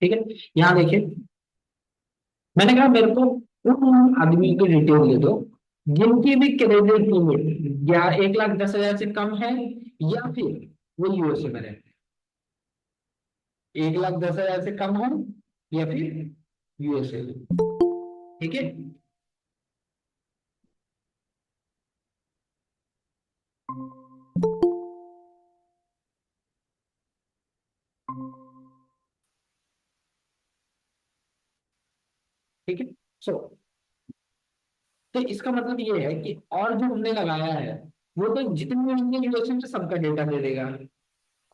ठीक है। यहाँ देखिए, मैंने कहा मेरे को उन आदमी की डिटेल दे दो जिनकी भी क्रेडिट लिमिट या 1,10,000 से कम है, या फिर वो यूएसए में रहते हैं। 1,10,000 से कम है या फिर यूएसए में। ठीक है। ठीक है। सो तो इसका मतलब ये है कि और जो हमने लगाया है वो तो जितने भी होंगे यूएसए में सबका डेटा दे देगा,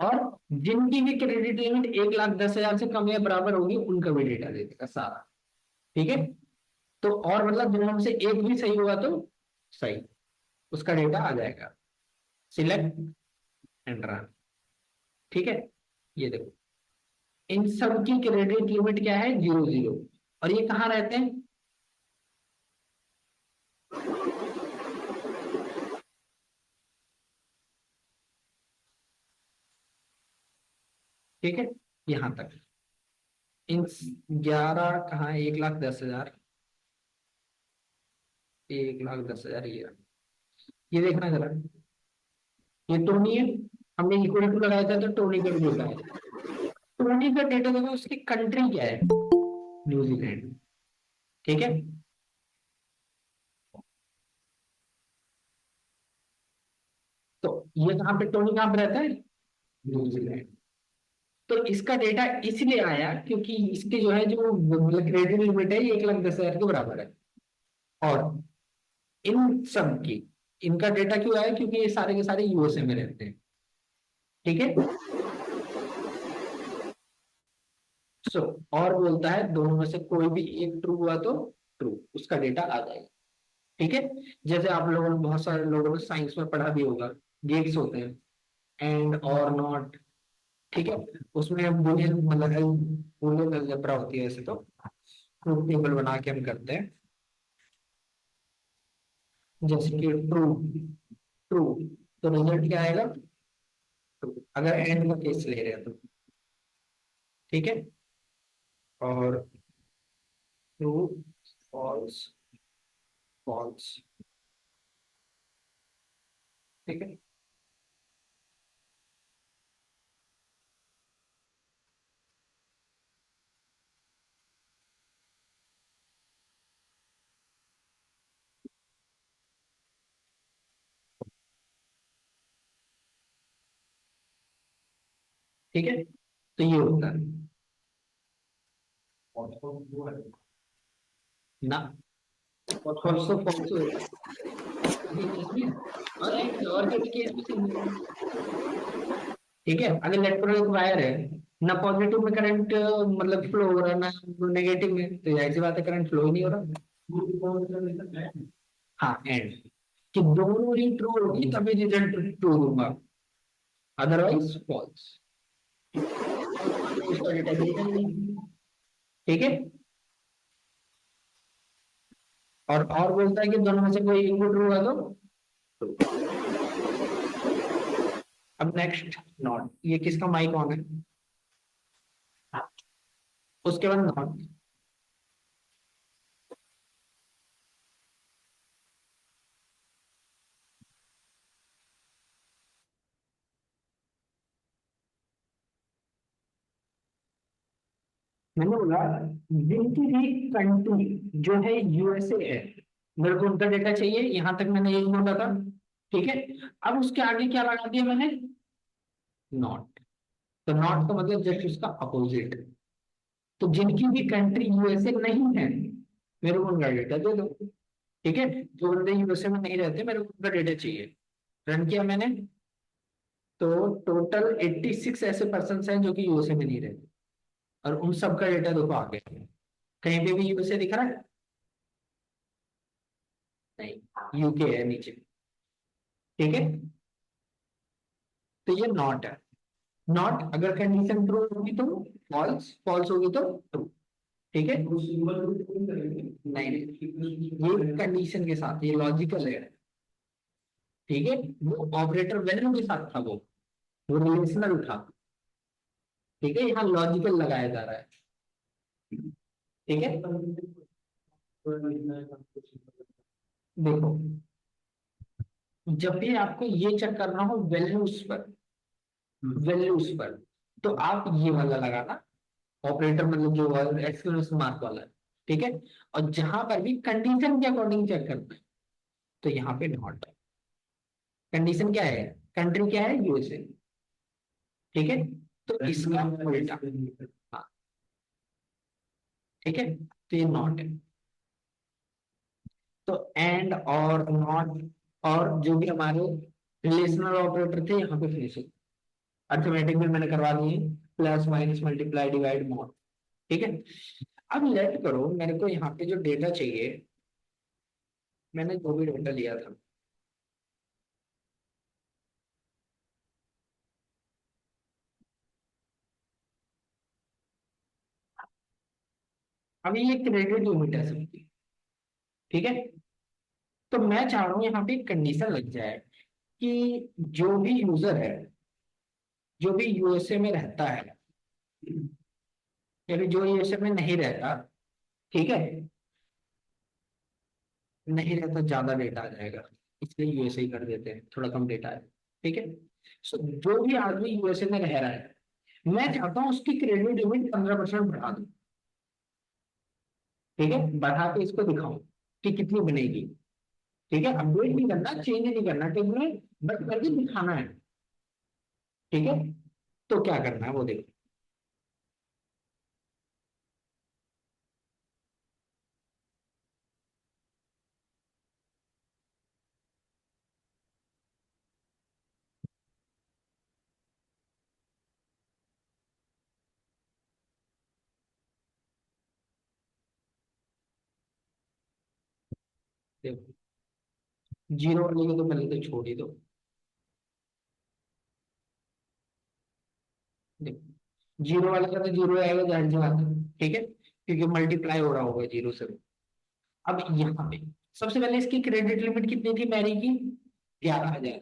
और जिनकी भी क्रेडिट लिमिट 1,10,000 से कम या बराबर होगी उनका भी डेटा दे देगा सारा। ठीक है। तो और मतलब दोनों में से एक भी सही होगा तो सही, उसका डेटा आ जाएगा। Select and run. ठीक है। ये देखो, इन सब की क्रेडिट लिमिट क्या है? 0, 0। और ये कहाँ रहते हैं? ठीक है। यहाँ तक इन 11 कहाँ है? 1,10,000, 1,10,000 ये देखना जरा। ये टोनी है, हमने इक्वल टू लगाया था तो टोनी का भी डेटा है। टोनी का डेटा देखो, उसकी कंट्री क्या है? न्यूजीलैंड। ठीक है। तो ये कहाँ पे, टोनी कहाँ पे रहता है? न्यूजीलैंड। तो इसका डेटा इसलिए आया क्योंकि इसके जो है, जो मतलब क्रेडिट लिमिट है, ये 1,10,000 के बराबर है। और इन सब की, इनका डेटा क्यों आया? क्योंकि ये सारे के सारे यूएसए में रहते हैं। ठीक है। सो और बोलता है दोनों में से कोई भी एक ट्रू हुआ तो ट्रू, उसका डेटा आ जाएगा। ठीक है। जैसे आप लोगों ने, बहुत सारे लोगों ने साइंस में पढ़ा भी होगा, गेट्स होते हैं, एंड और नॉट। ठीक है। उसमें बुलियन मतलब बुलियन अलजेब्रा होती है वैसे तो, ट्रूथ टेबल बना के हम करते हैं। जैसे कि ट्रू, ट्रू, तो रिजल्ट क्या आएगा? ट्रू, अगर एंड का केस ले रहे हैं तो। ठीक है। और ट्रू, फॉल्स, फॉल्स। ठीक है। ठीक है। तो ये होता है ना, फॉल्स तो फॉल्स होगा। ये केस में और के केस भी same होगा। ठीक है। अगर इलेक्ट्रॉनिक वायर है, ना पॉजिटिव में करंट मतलब फ्लो हो रहा है, ना नेगेटिव में, तो जाहिर सी बात है करंट फ्लो ही नहीं हो रहा। हाँ, एंड कि दोनों ही ट्रू होगी तभी रिजल्ट ट्रू होगा, अदरवाइज फॉल्स। उसका डेटा देगा ही नहीं। ठीक है। और बोलता है कि दोनों में से कोई एक ट्रू होगा तो true। अब नेक्स्ट नॉट, ये किसका माइक ऑन है? हाँ, उसके बाद नॉट। मैंने बोला जिनकी भी कंट्री जो है यूएसए है, मेरे को उनका डेटा चाहिए, यहां तक मैंने यही बोला था। ठीक है। अब उसके आगे क्या लगा दिया मैंने? नॉट। तो नॉट का मतलब जस्ट उसका अपोजिट। तो जिनकी भी कंट्री यूएसए नहीं है, मेरे को उनका डेटा दे दो। ठीक है। जो बंदे यूएसए में नहीं रहते, मेरे को उनका डेटा चाहिए। रन किया मैंने, तो टोटल 86 ऐसे पर्सन हैं जो कि यूएसए में नहीं रहते, और उन सबका डेटा देखो आगे। कहीं पे भी यूएसए दिख रहा है? नहीं, यूके है नीचे। ठीक है। तो ये नॉट है। नॉट अगर कंडीशन ट्रू होगी तो फॉल्स, फॉल्स होगी तो ट्रू। ठीक है। नहीं नहीं, ये कंडीशन के साथ, ये लॉजिकल है। ठीक है। वो ऑपरेटर वैल्यू के साथ था, वो रिलेशनल था। ठीक है। यहाँ लॉजिकल लगाया जा रहा है। ठीक है, देखो जब भी आपको ये चेक करना हो वैल्यूज पर तो आप ये वाला लगाना, ऑपरेटर मतलब जो एक्सक्लेमेशन मार्क वाला है। ठीक है, और जहां पर भी कंडीशन के अकॉर्डिंग चेक करना है तो यहाँ पे नॉट। कंडीशन क्या है, कंट्री क्या है, यूएसए। ठीक है, तो इसका उल्टा। हाँ, ठीक है, तो ये नॉट है। तो एंड और नॉट और जो भी हमारे रिलेशनल ऑपरेटर थे यहाँ पे फिनिश। अर्थमेटिक में मैंने करवा दिए, plus minus multiply divide mod. ठीक है, अब लेट करो मेरे को यहाँ पे जो डेटा चाहिए, मैंने जो भी डेटा लिया था, अभी ये क्रेडिट लिमिट है सबकी। ठीक है, तो मैं चाह रहा हूँ यहाँ पे कंडीशन लग जाए कि जो भी यूजर है, जो भी यूएसए में रहता है, यानी जो यूएसए में नहीं रहता, ठीक है, नहीं रहता ज्यादा डेटा आ जाएगा, इसलिए यूएसए ही कर देते हैं, थोड़ा कम डेटा है। ठीक है, सो जो भी आदमी यूएसए में रह रहा है, मैं चाहता हूँ उसकी क्रेडिट लिमिट 15% बढ़ा दूं। ठीक है, बढ़ा के इसको दिखाऊं कि कितनी बनेगी। ठीक है, अपडेट नहीं करना, चेंज नहीं करना टेबल में, बट करके दिखाना है। ठीक है, तो क्या करना है वो देखो। देखो जीरो वाले को तो पहले तो छोड़ ही दो। देखो जीरो वाले का तो जीरो आएगा, जाहिर सी बात है। ठीक है, क्योंकि मल्टीप्लाई हो रहा होगा जीरो से। अब यहाँ पे सबसे पहले इसकी क्रेडिट लिमिट कितनी थी मैरी की, 11,000।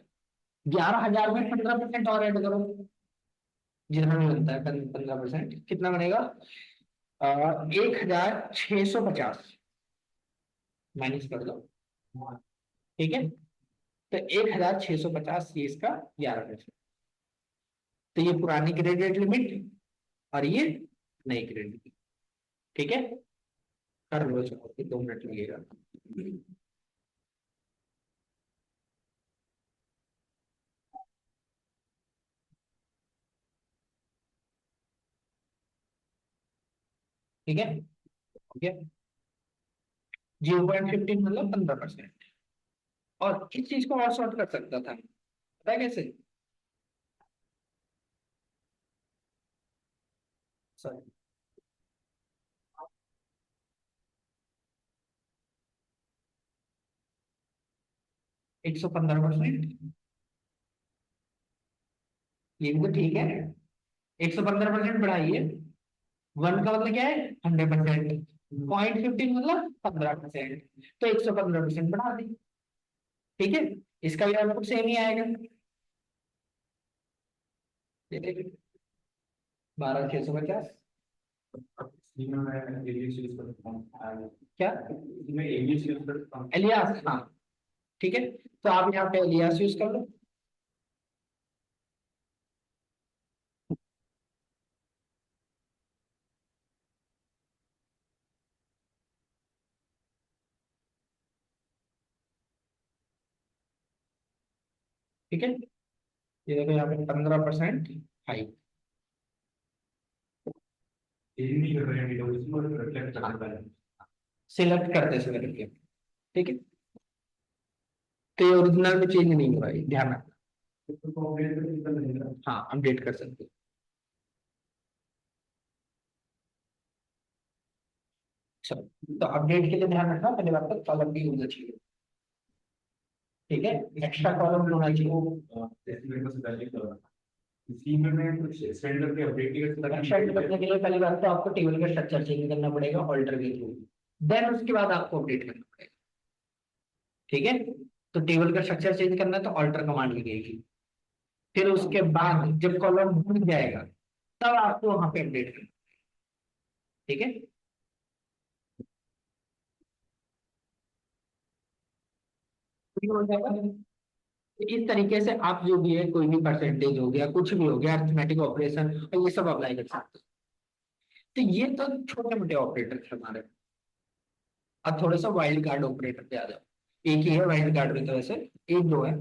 11,000 में 15% और ऐड करो, जितना में बनता है 15%, कितना बनेगा, 1,650 माइनस कर दो। ठीक है, तो 1,650 ये इसका 11%। तो ये पुरानी क्रेडिट लिमिट और ये नई क्रेडिट लिमिट। ठीक है, कर लो, चलो 2 मिनट लगेगा। ठीक है, ठीक है, 0.15 मतलब 15%। और इस चीज को और शॉर्ट कर सकता था, पता है कैसे, सॉरी, 115%। ये भी तो ठीक है, 115% बढ़ाइए। वन का मतलब क्या है, 100%। 0.15 मतलब 15%, तो 115% बढ़ा दी। ठीक है, इसका भी आउटपुट सेम ही आएगा। ये देखिए, 12,650। इसमें मैं एलियास यूज करता हूँ। क्या, इसमें एलियास यूज करता हूँ, एलियास, हाँ। ठीक है, तो आप यहाँ पे एलियास यूज कर लो। ठीक है, ये देखो यहाँ पे 15% हाइक सिलेक्ट करते समय करके। ठीक है, तो ये ओरिजिनल में चेंज नहीं हुआ है, ध्यान रखना। हाँ, अपडेट कर सकते हो। चलो, तो अपडेट के लिए ध्यान रखना, पहले बात तो कॉलम भी होना चाहिए। ठीक है, एक्स्ट्रा कॉलम होना चाहिए। इसी में मैं कुछ एक्सटेंड करके अपडेट नहीं कर सकता। एक्सटेंड करने के लिए पहली बात तो आपको टेबल का स्ट्रक्चर चेंज करना पड़ेगा ऑल्टर के थ्रू, देन उसके बाद आपको अपडेट करना पड़ेगा। ठीक है, तो टेबल का स्ट्रक्चर चेंज करना है तो ऑल्टर कमांड लगेगी। फिर उसके बाद जब कॉलम भूल जाएगा तब आपको वहां पे अपडेट करना। ठीक है, ठीक हो जाएगा। तो इस तरीके से आप जो भी है, कोई भी परसेंटेज हो गया, कुछ भी हो गया, अरिथमेटिक ऑपरेशन, और ये सब अप्लाई कर सकते हो। तो ये तो छोटे मोटे ऑपरेटर थे हमारे। अब थोड़ा सा वाइल्ड कार्ड ऑपरेटर पे आ जाओ। एक ही है वाइल्ड कार्ड में, तो वैसे एक दो है।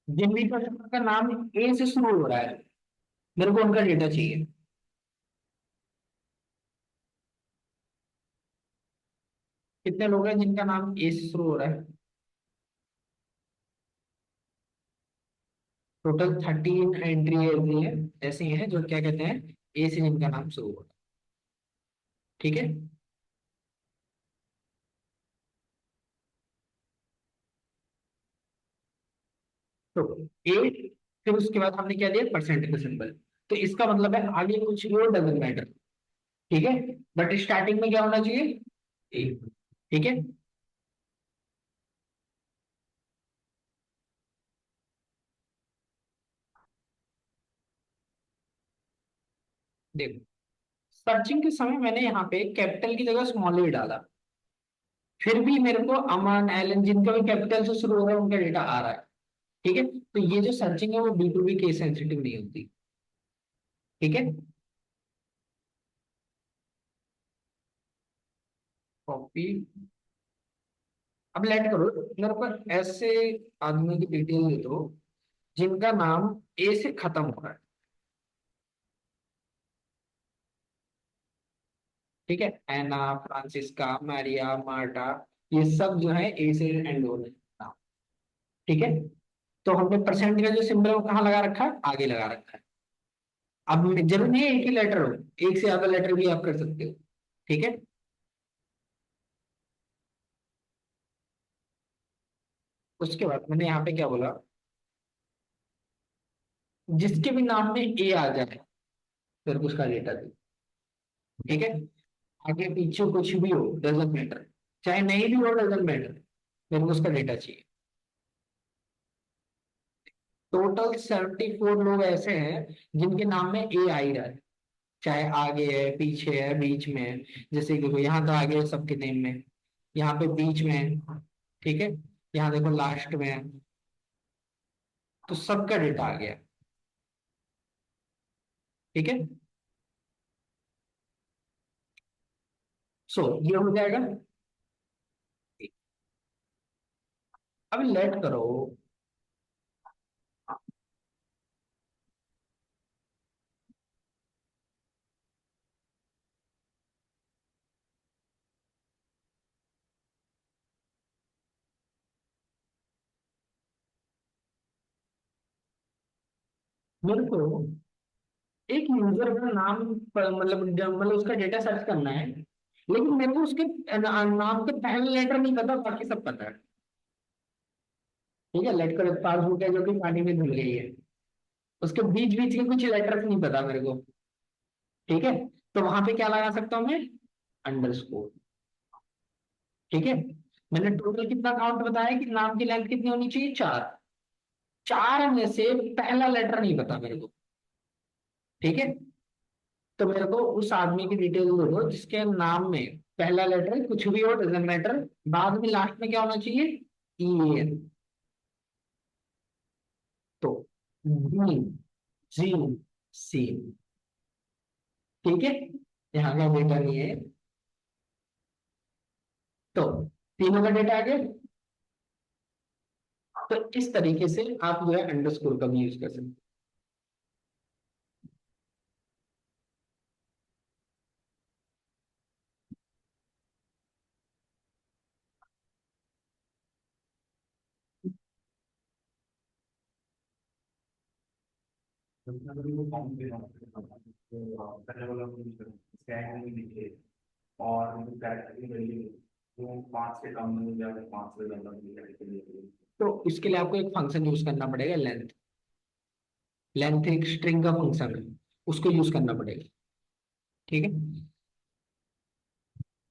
जिन भी कस्टमर का नाम ए से शुरू हो रहा है, मेरे को उनका डेटा चाहिए। कितने लोग हैं जिनका नाम ए से शुरू हो रहा है? टोटल 13 एंट्री ऐसी है, ऐसी हैं जो क्या कहते हैं, ए से जिनका नाम शुरू हो रहा है। ठीक है। तो ए, फिर उसके बाद हमने क्या दिया, परसेंट का सिंबल। तो इसका मतलब है आगे कुछ भी डजेंट मैटर। ठीक है। बट स्टार्टिंग में क्या होना चाहिए, ए। ठीक है। देखो, सर्चिंग के समय मैंने यहाँ पे कैपिटल की जगह स्मॉल ई डाला, फिर भी मेरे को अमन, एलन, जिनका भी कैपिटल से शुरू हो रहा है उनका डेटा आ रहा है। ठीक है। तो ये जो सर्चिंग है वो B2B केस सेंसिटिव नहीं होती। ठीक है। कॉपी। अब लेट करो, मेरे को ऐसे आदमी की डिटेल दे दो जिनका नाम ए से खत्म हो रहा है। ठीक है। एना, फ्रांसिस्का, मारिया, मार्टा, ये सब जो है ए से एंड हो रहे हैं नाम। ठीक है। तो हमने परसेंट का जो सिंबल है वो कहाँ लगा रखा है, आगे लगा रखा है। अब जरूर नहीं है एक ही लेटर हो, एक से ज्यादा लेटर भी आप कर सकते हो। ठीक है। उसके बाद मैंने यहाँ पे क्या बोला, जिसके भी नाम में ए आ जाए फिर उसका डेटा दे। ठीक है। आगे पीछे कुछ भी हो डजेंट मैटर, चाहे नहीं भी हो डजेंट मैटर, मेरे को उसका डेटा चाहिए। टोटल 74 लोग ऐसे हैं जिनके नाम में ए आ ही रहा है, चाहे आगे है, पीछे है, बीच में है। जैसे कि देखो यहाँ तो आगे है सबके नेम में, यहाँ पे बीच में है। ठीक है। यहाँ देखो लास्ट में है। तो सबका डेटा आ गया। ठीक है। सो ये हो जाएगा। अब लेट करो, मेरे को एक यूजर का नाम मतलब उसका डेटा सर्च करना है, लेकिन मेरे को उसके नाम के पहले लेटर नहीं पता, बाकी सब पता है। ठीक है। लेट करो, पासबुक है जो कि पानी में धुल गई है, उसके बीच बीच के कुछ लेटर्स नहीं पता मेरे को। ठीक है। तो वहां पे क्या लगा सकता हूँ मैं, अंडरस्कोर। ठीक है। मैंने टोटल कितना काउंट बताया कि नाम की लेंथ कितनी होनी चाहिए, 4। 4 में से पहला लेटर नहीं पता मेरे को। ठीक है। तो मेरे को उस आदमी की डिटेल दे दो जिसके नाम में पहला लेटर कुछ भी हो, डजेंट मैटर, बाद में लास्ट में क्या होना चाहिए, EN। तो BGC। ठीक है। यहाँ का डेटा नहीं है। तो तीनों का डेटा आ गया। तो इस तरीके से आप जो है अंडरस्कोर का भी यूज कर सकते और वो 5 से कम नहीं या 5 से ज्यादा नहीं। तो इसके लिए आपको एक फंक्शन यूज करना पड़ेगा, लेंथ। लेंथ एक स्ट्रिंग का फंक्शन है, उसको यूज करना पड़ेगा। ठीक है।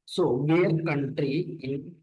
सो वेयर कंट्री इन,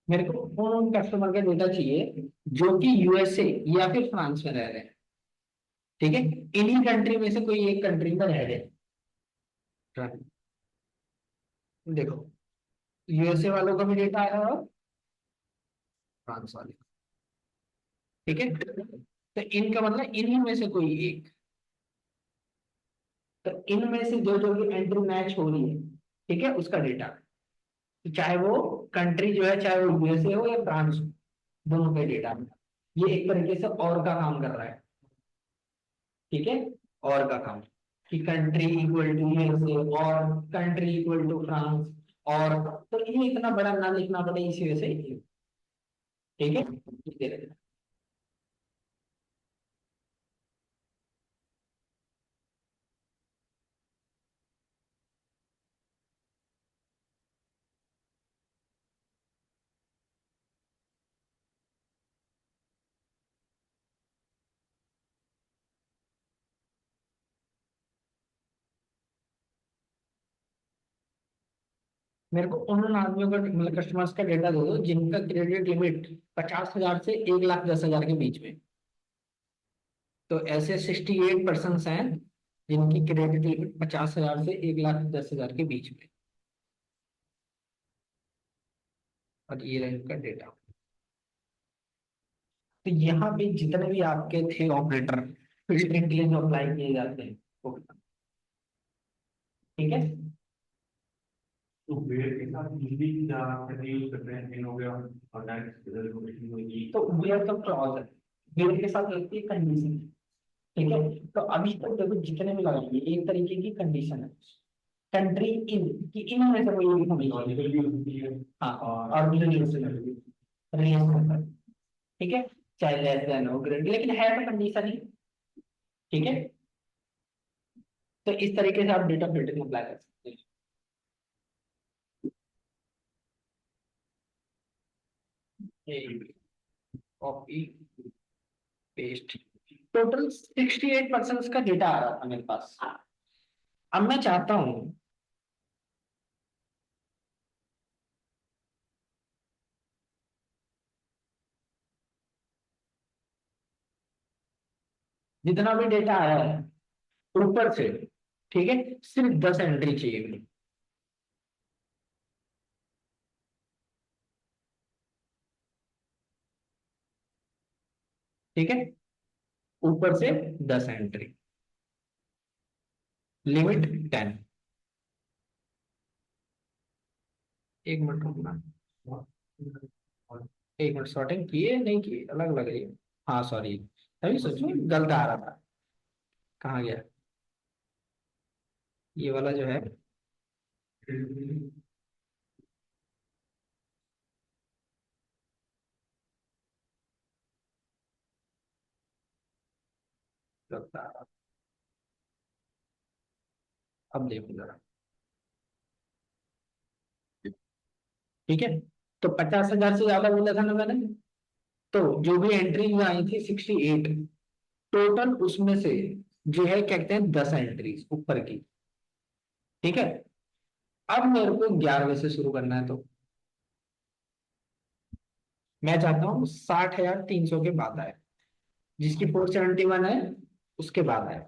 मेरे को उन कस्टमर का डेटा चाहिए जो कि यूएसए या फिर फ्रांस में रह रहे हैं। ठीक है। इन्हीं कंट्री में से कोई एक कंट्री में रह रहे हैं। देखो, यूएसए वालों का भी डेटा आया और फ्रांस वाले का। ठीक है। तो इनका मतलब इन्हीं में से कोई एक। तो इनमें से जो जो भी एंट्री मैच हो रही है, ठीक है, उसका डेटा। तो चाहे वो कंट्री जो है, चाहे वो यूएसए हो या फ्रांस हो, दोनों का डेटा। ये एक तरीके से और का काम कर रहा है। ठीक है। और का काम कि कंट्री इक्वल टू यूएसए और कंट्री इक्वल टू फ्रांस। और तो ये इतना बड़ा ना लिखना पड़े इसी वजह से। ठीक है। ये रहे। मेरे को उन आदमियों का मतलब कस्टमर्स का डेटा दे दो जिनका क्रेडिट लिमिट 50,000 से 1,10,000 के बीच में। तो ऐसे 68% हैं जिनकी क्रेडिट लिमिट 50,000 से 1,10,000 के बीच में। और ये रहा इनका डेटा। तो यहाँ पे जितने भी आपके थे ऑपरेटर फिल्टरिंग के लिए जो अप्लाई किए जाते हैं, वो, ठीक है। तो वेयर के साथ हिंदी क्या कैसे यूज करते हैं इन हो गया और डायरेक्ट लोकेशन होगी। तो वेयर तो क्लॉज है, वेयर के साथ लगती है कंडीशन। ठीक है। तो अभी तक देखो जितने भी लगाएंगे एक तरीके की कंडीशन है। कंट्री इन कि इन में से कोई एक हमें लॉजिकल भी होती है हाँ और और रिलेशन रिलेशन, रिलेशन करता है। ठीक है। चाहे लेस देन हो ग्रेड, लेकिन है तो कंडीशन ही। ठीक है। तो इस तरीके से आप डेटा फिल्टरिंग अप्लाई कर सकते हैं। Copy paste. टोटल 68% का डेटा आ रहा था मेरे पास। अब मैं चाहता हूँ जितना भी डेटा आया है ऊपर से, ठीक है, सिर्फ 10 एंट्री चाहिए मुझे। ठीक है। ऊपर से 10 एंट्री, लिमिट 10। एक मिनट रुकना, एक मिनट, शॉर्टिंग किए नहीं किए अलग लग रही है। हाँ सॉरी, तभी सोचो गलत आ रहा था। कहाँ गया ये वाला जो है। गलत आ रहा। अब देखो जरा। ठीक है। तो 50,000 से ज्यादा बोला था ना मैंने। तो जो भी एंट्री आई थी 68, टोटल उसमें से जो है क्या कहते हैं 10 एंट्रीज ऊपर की। ठीक है। अब मेरे को 11वें से शुरू करना है। तो मैं चाहता हूँ 60,300 के बाद आए, जिसकी 471 है उसके बाद आए।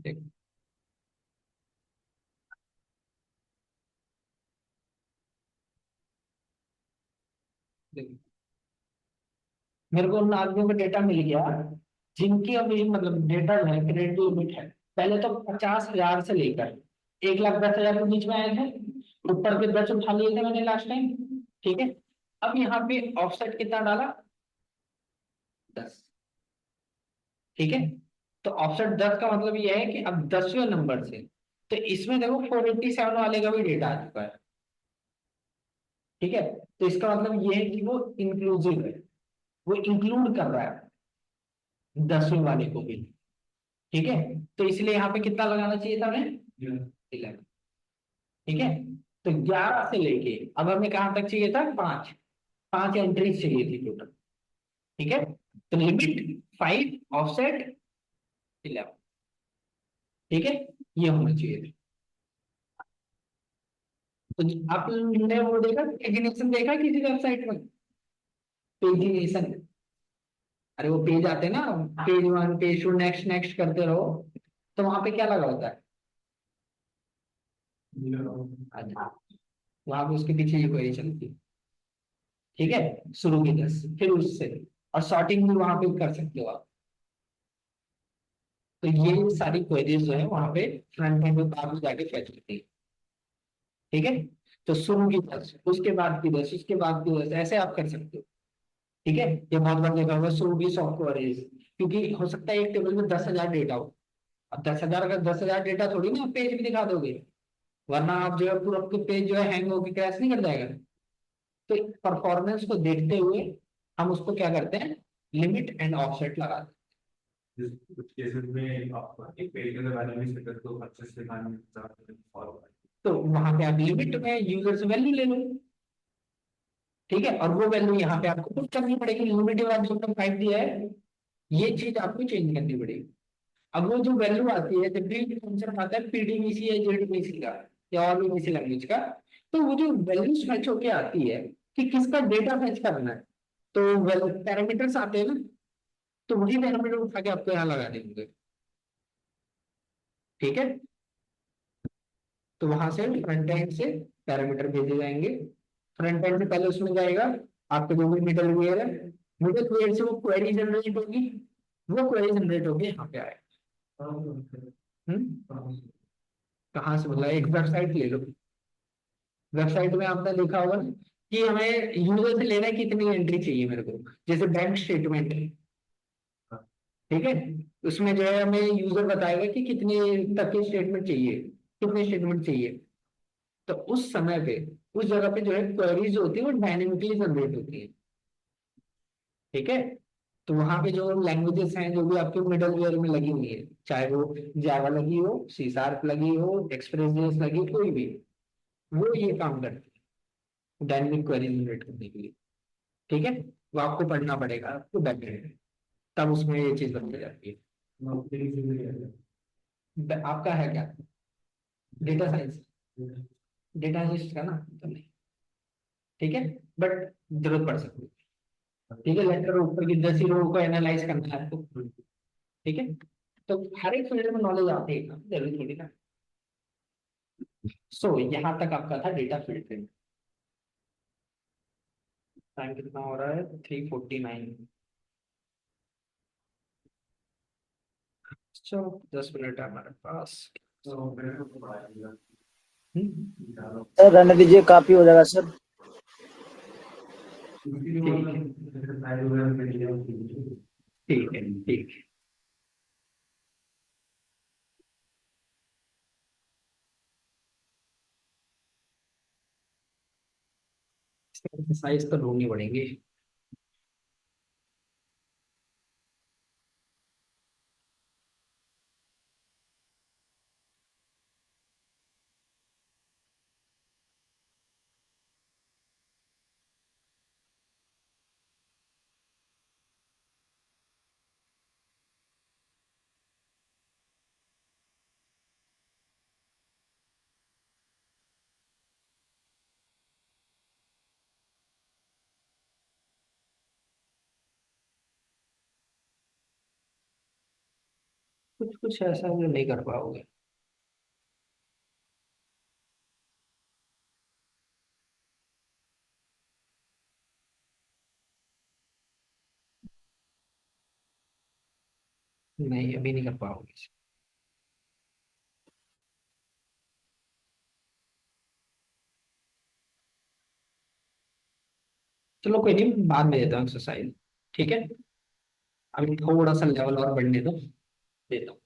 देखो देखो, मेरे को उन आदमियों का डेटा मिल गया जिनकी अभी मतलब डेटा है, क्रेडिट लिमिट है। पहले तो 50,000 से लेकर 1,10,000 के बीच में आए थे। ऊपर के 10 उठा लिए थे मैंने लास्ट टाइम। ठीक है। अब यहाँ पे ऑफसेट कितना डाला? 10। ठीक है। तो ऑफसेट 10 का मतलब ये है कि अब 10वें नंबर से, तो इसमें देखो 487 वाले का भी डेटा आ चुका है। ठीक है। तो इसका मतलब ये है कि वो इंक्लूसिव है, वो इंक्लूड कर रहा है 10वें वाले को भी। ठीक है। तो इसलिए यहाँ पे कितना लगाना चाहिए था हमें? 11। ठीक है। तो 11 से लेके अब हमें कहाँ तक चाहिए था? 5। 5 एंट्रीज चाहिए थी टोटल। ठीक है। तो लिमिट 5, ऑफसेट 11। ठीक है। ये होना चाहिए था। तो आप लोगों ने वो देखा, पेजिनेशन देखा किसी वेबसाइट में? पेजिनेशन, अरे वो पेज आते हैं ना, पेज 1 पेज 2 नेक्स्ट नेक्स्ट करते रहो, तो वहां पे क्या लगा होता है? अच्छा, वहां पे उसके पीछे ये क्वेरी चलती है। ठीक है। शुरू की 10 फिर उससे, और सॉर्टिंग भी वहां पे कर सकते हो आप। तो ये सारी क्वेरीज जो है वहां पे फ्रंट एंड में बाद में जाके फैच होती है। ठीक है। तो शुरू की 10, उसके बाद की 10, उसके बाद की 10, ऐसे आप कर सकते हो। ठीक है। ये बहुत बार देखा होगा शुरू की सॉफ्ट क्वेरीज, क्योंकि हो सकता है एक टेबल में 10,000 डेटा हो। अब 10,000 का 10,000 डेटा थोड़ी ना पेज भी दिखा दोगे, वरना आप जो है पूरा पेज जो है हैंग होकर क्रैश नहीं कर जाएगा। तो परफॉर्मेंस को देखते हुए हम उसको क्या करते हैं, लिमिट एंड ऑफसेट लगाते हैं। कुछ केसेस में आप एक पेज के अंदर वैल्यू सेट करते हो, अच्छे से दिखाने फॉलो। तो वहां पे आप लिमिट में यूजर से वैल्यू ले लो। ठीक है। और वो वैल्यू यहाँ पे आपको पुट करनी पड़ेगी, लिमिट वैल्यू 5 दिया है, ये चीज आपको चेंज करनी पड़ेगी। अब वो जो वैल्यू आती है, जब भी फंक्शन आता है पीडीबीसी या जेडबीसी का या और भी किसी लैंग्वेज का, तो वो जो वैल्यूज फेच होके आती है कि किसका डेटा फेच करना है, तो पैरामीटर्स आते हैं ना, तो वही पैरामीटर उठा के आपको यहाँ लगा देंगे। ठीक है। तो वहां से फ्रंट एंड से पैरामीटर भेजे जाएंगे। फ्रंट एंड से पहले उसमें जाएगा आपके जो भी मिडल वेयर है, मिडल वेयर से वो क्वेरी जनरेट होगी, वो क्वेरी जनरेट होगी यहाँ पे आएगा। हम्म। कहाँ से बोला? एक वेबसाइट ले लो। वेबसाइट में आपने देखा होगा कि हमें यूजर से लेना है कितनी एंट्री चाहिए मेरे को, जैसे बैंक स्टेटमेंट है। ठीक है। उसमें जो है हमें यूजर बताएगा कि कितने तक की स्टेटमेंट चाहिए, कितने स्टेटमेंट चाहिए। तो उस समय पे उस जगह पे जो है क्वेरीज होती है वो डायनेमिकली जनरेट होती है। ठीक है। तो वहां पे जो लैंग्वेजेस हैं जो भी आपके मिडल वेयर में लगी हुई है, चाहे वो जावा लगी हो, सी शार्प लगी हो, एक्सप्रेस जेएस लगी हो, कोई भी, वो ये काम करती है डायनेमिक क्वेरी जनरेट करने के लिए। ठीक है। वो आपको पढ़ना पड़ेगा आपको बैकएंड, तब उसमें ये चीज बन के जाती है। आपका है क्या? डेटा साइंस, डेटा एनालिस्ट का ना तो नहीं। ठीक है। बट जरूरत पड़ सकती है। ठीक है। लेटर ऊपर की 10 ही रो को एनालाइज करना है आपको। ठीक है। तो हर एक फील्ड में नॉलेज आती है, जरूरी थोड़ी ना। सो यहाँ तक आपका था डेटा फिल्टरिंग। टाइम कितना हो रहा है? 3:49। चलो 10 मिनट है हमारे पास। हम्म, सर रहने दीजिए, काफी हो जाएगा सर। ठीक है। ठीक है। साइज तो ढूंढनी पड़ेंगी। कुछ कुछ ऐसा है जो नहीं कर पाओगे। नहीं, अभी नहीं कर पाओगे। चलो कोई नहीं, बाद में देता हूँ एक्सरसाइज। ठीक है, अभी थोड़ा सा लेवल और बढ़ने दो, देता हूँ।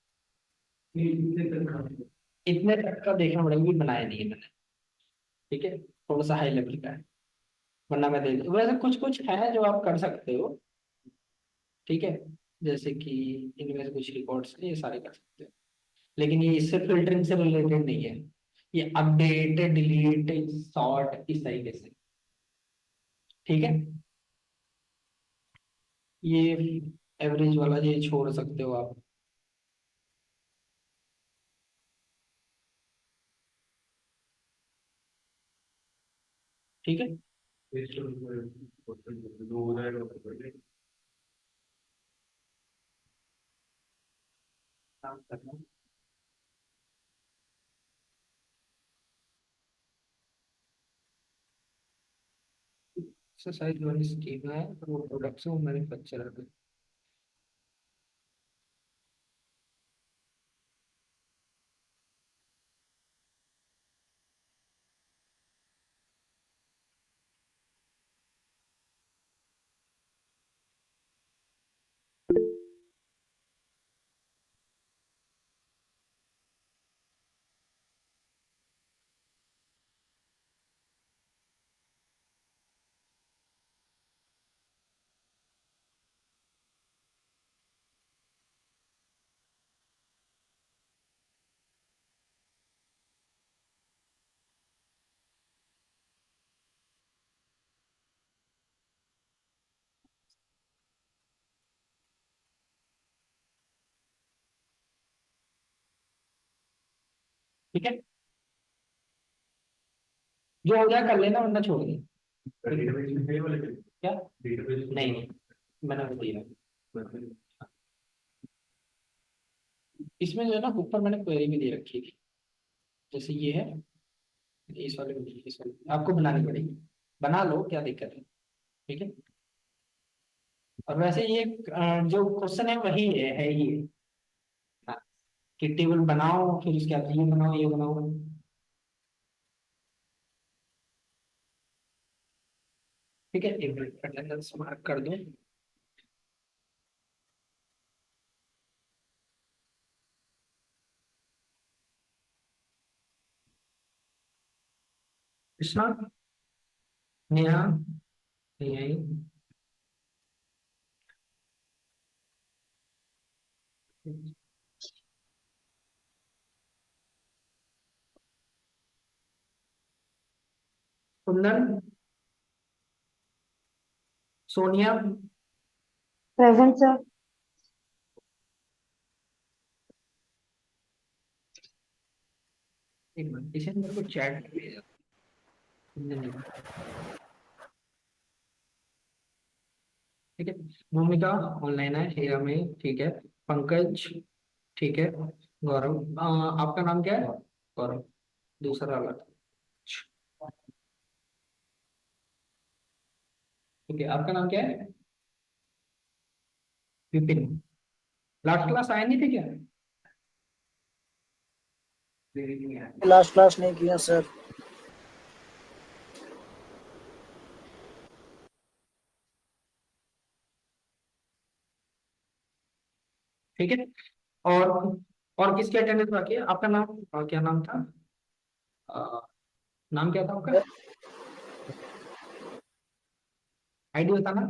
इतने तक का देखना पड़ेगा, भी बनाया नहीं है मैंने। ठीक है, थोड़ा सा हाई लेवल का है, वरना मैं दे दूँ। वैसे कुछ कुछ है जो आप कर सकते हो। ठीक है, जैसे कि इनमें से कुछ रिकॉर्ड्स ये सारे कर सकते हो, लेकिन ये इससे फिल्टरिंग से रिलेटेड नहीं है। ये अपडेट डिलीट सॉर्ट इस तरीके से। ठीक है, ये एवरेज वाला ये छोड़ सकते हो आप। ठीक है, काम करना। एक्सरसाइज वाली स्कीम है, वो प्रोडक्ट्स मैन्युफैक्चरर है। ठीक है, जो हो जाए कर लेना, वरना छोड़ दे। क्या? नहीं नहीं, मैंने वो दिया। इसमें जो है ना, ऊपर मैंने क्वेरी भी दे रखी थी, जैसे ये है। इस वाले आपको बनानी पड़ेगी, बना लो, क्या दिक्कत है। ठीक है, और वैसे ये जो क्वेश्चन है वही है ये। हाँ, कि टेबल बनाओ, फिर उसके बाद ये बनाओ, ये बनाओ। ठीक है, एक मिनट अटेंडेंस मार्क कर दो। कृष्णा, नेहा, नहीं आई। कुंदन, सोनिया। Present sir. एक मिनट, इसे मेरे को चैट कर भेजा। कुंदन ने। ठीक है, भूमिका ऑनलाइन है, हीरा में, ठीक है। पंकज, ठीक है। गौरव, आपका नाम क्या है? गौरव, दूसरा वाला। ठीक है, आपका नाम क्या है? विपिन। लास्ट क्लास आए नहीं थे क्या? लास्ट क्लास नहीं किया सर। ठीक है, और और किसकी अटेंडेंस बाकी है? आपका नाम, क्या नाम था? अ, नाम क्या था आपका? आईडी बताना।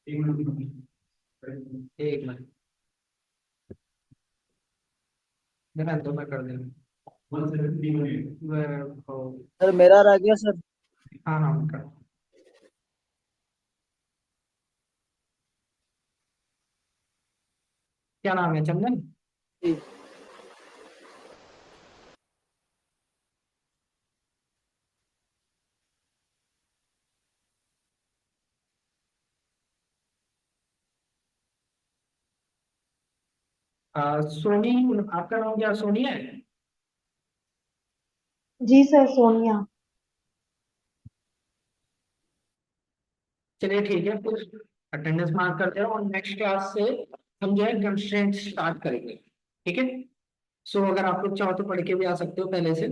एक मिनट, मेरा तो मैं कर देंगे। वैभव। सर मेरा रह गया सर। हाँ हाँ, मैं कर। क्या नाम है? चंदन। जी। सोनी, आपका नाम क्या सोनिया है? जी सर, सोनिया। चलिए ठीक है, फिर अटेंडेंस मार्क करते हैं और नेक्स्ट क्लास से हम जो है कंस्ट्रेंट स्टार्ट करेंगे। ठीक है, सो अगर आप लोग चाहो तो पढ़ के भी आ सकते हो पहले से।